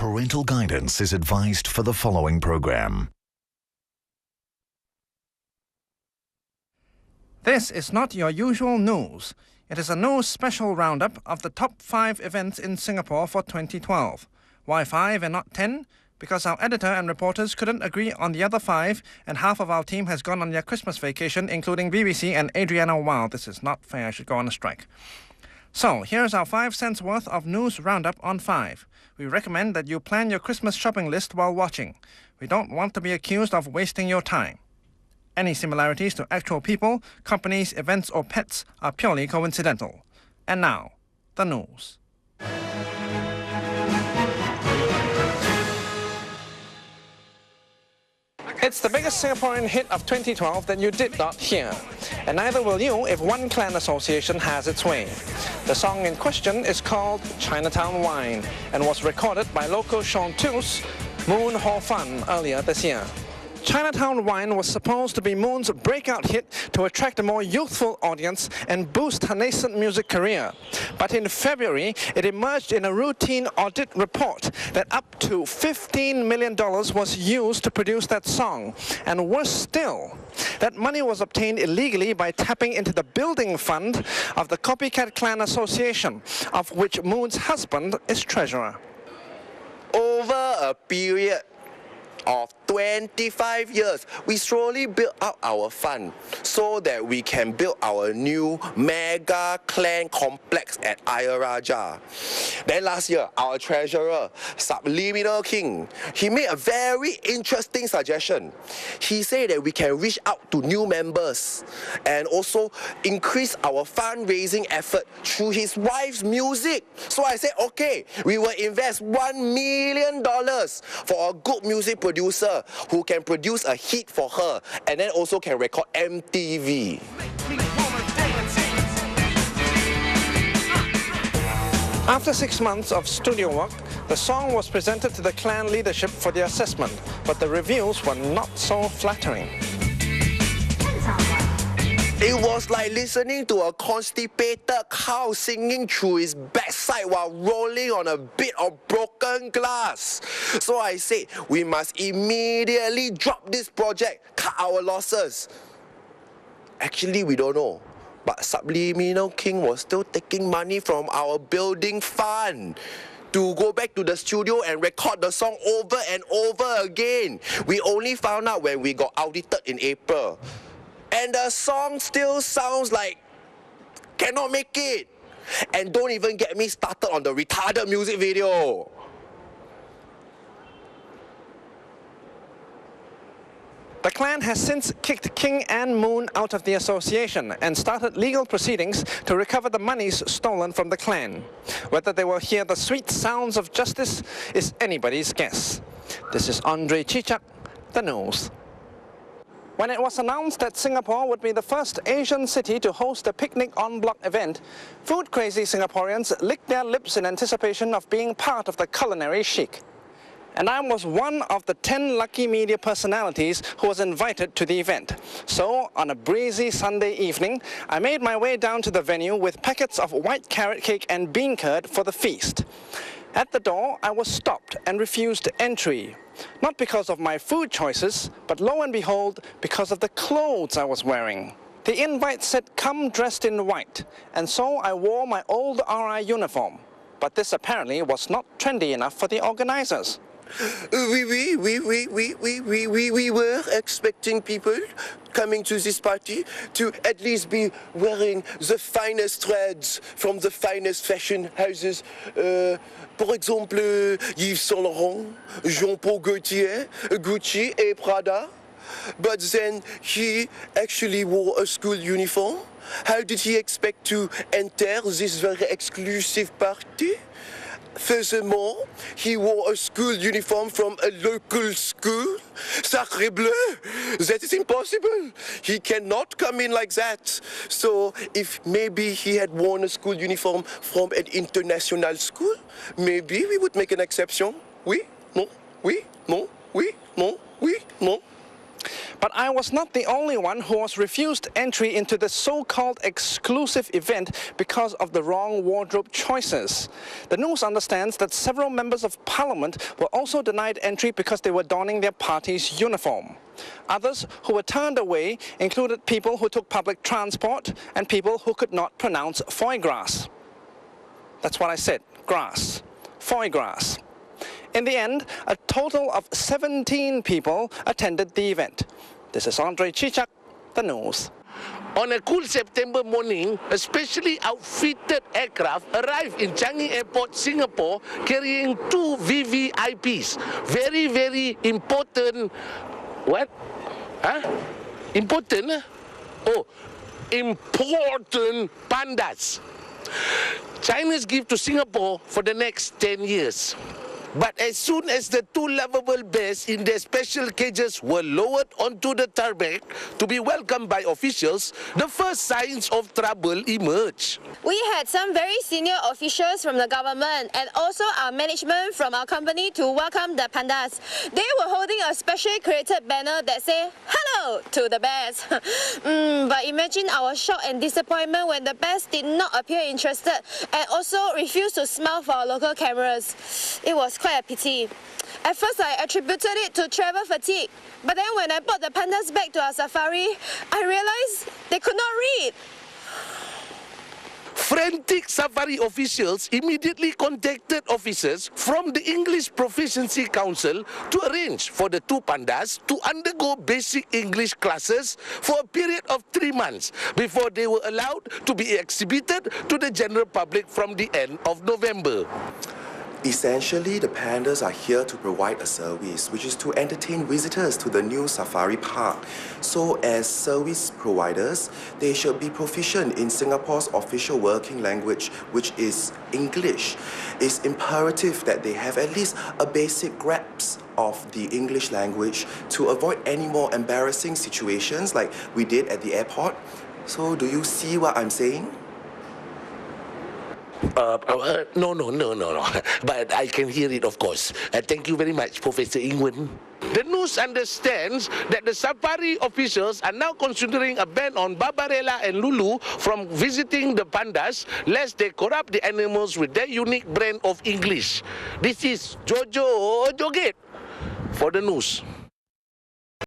Parental guidance is advised for the following program. This is not your usual news. It is a news special roundup of the top 5 events in Singapore for 2012. Why 5 and not 10? Because our editor and reporters couldn't agree on the other 5, and half of our team has gone on their Christmas vacation, including BBC and Adriana. Wow, this is not fair. I should go on a strike. So, here's our 5 cents worth of news roundup on 5. We recommend that you plan your Christmas shopping list while watching. We don't want to be accused of wasting your time. Any similarities to actual people, companies, events, or pets are purely coincidental. And now, the news. It's the biggest Singaporean hit of 2012 that you did not hear. And neither will you if one clan association has its way. The song in question is called Chinatown Wine and was recorded by local chanteuse Moon Ho Fun earlier this year. Chinatown Wine was supposed to be Moon's breakout hit to attract a more youthful audience and boost her nascent music career. But in February, it emerged in a routine audit report that up to $15 million was used to produce that song. And worse still, that money was obtained illegally by tapping into the building fund of the Copycat Clan Association, of which Moon's husband is treasurer. Over a period of 25 years, we slowly built up our fund so that we can build our new mega clan complex at Ayer Rajah. Then last year, our treasurer, Subliminal King, he made a very interesting suggestion. He said that we can reach out to new members and also increase our fundraising effort through his wife's music. So I said, okay, we will invest $1 million for a good music producer who can produce a hit for her and then also can record MTV. After 6 months of studio work, the song was presented to the clan leadership for the assessment, but the reviews were not so flattering. It was like listening to a constipated cow singing through his backside while rolling on a bit of broken glass. So I said, we must immediately drop this project, cut our losses. Actually, we don't know. But Subliminal King was still taking money from our building fund to go back to the studio and record the song over and over again. We only found out when we got audited in April. And the song still sounds like cannot make it. And don't even get me started on the retarded music video. The clan has since kicked King and Moon out of the association and started legal proceedings to recover the monies stolen from the clan. Whether they will hear the sweet sounds of justice is anybody's guess. This is Andre Chichak, The Noose. When it was announced that Singapore would be the first Asian city to host a picnic en bloc event, food-crazy Singaporeans licked their lips in anticipation of being part of the culinary chic. And I was one of the 10 lucky media personalities who was invited to the event. So, on a breezy Sunday evening, I made my way down to the venue with packets of white carrot cake and bean curd for the feast. At the door, I was stopped and refused entry. Not because of my food choices, but lo and behold, because of the clothes I was wearing. The invite said, "Come dressed in white," and so I wore my old RI uniform. But this apparently was not trendy enough for the organizers. We were expecting people coming to this party to at least be wearing the finest threads from the finest fashion houses. Par exemple, Yves Saint Laurent, Jean-Paul Gaultier, Gucci et Prada. But then he actually wore a school uniform. How did he expect to enter this very exclusive party? Furthermore, he wore a school uniform from a local school. Sacré bleu! That is impossible. He cannot come in like that. So, if maybe he had worn a school uniform from an international school, maybe we would make an exception. Oui, non, oui, non, oui, non, oui, non. But I was not the only one who was refused entry into the so-called exclusive event because of the wrong wardrobe choices. The Noose understands that several members of parliament were also denied entry because they were donning their party's uniform. Others who were turned away included people who took public transport and people who could not pronounce foie gras. That's what I said, grass, foie gras. In the end, a total of 17 people attended the event. This is Andre Chichak, The Noose. On a cool September morning, a specially outfitted aircraft arrived in Changi Airport, Singapore, carrying 2 VVIPs. Very, very important. What? Huh? Important? Oh, important pandas. China's gift to Singapore for the next 10 years. But as soon as the 2 lovable bears in their special cages were lowered onto the tarmac to be welcomed by officials, the first signs of trouble emerged. We had some very senior officials from the government and also our management from our company to welcome the pandas. They were holding a specially created banner that said, "Hello" to the bears. But imagine our shock and disappointment when the bears did not appear interested and also refused to smile for our local cameras. It was quite a pity. At first I attributed it to travel fatigue, but then when I brought the pandas back to our safari, I realized they could not read. Frantic safari officials immediately contacted officers from the English Proficiency Council to arrange for the 2 pandas to undergo basic English classes for a period of 3 months before they were allowed to be exhibited to the general public from the end of November. Essentially, the pandas are here to provide a service, which is to entertain visitors to the new safari park. So as service providers, they should be proficient in Singapore's official working language, which is English. It's imperative that they have at least a basic grasp of the English language to avoid any more embarrassing situations like we did at the airport. So do you see what I'm saying? No. But I can hear it, of course. Thank you very much, Professor Ingwen. The Noose understands that the safari officials are now considering a ban on Barbarella and Lulu from visiting the pandas, lest they corrupt the animals with their unique brand of English. This is Jojo Joget for The Noose.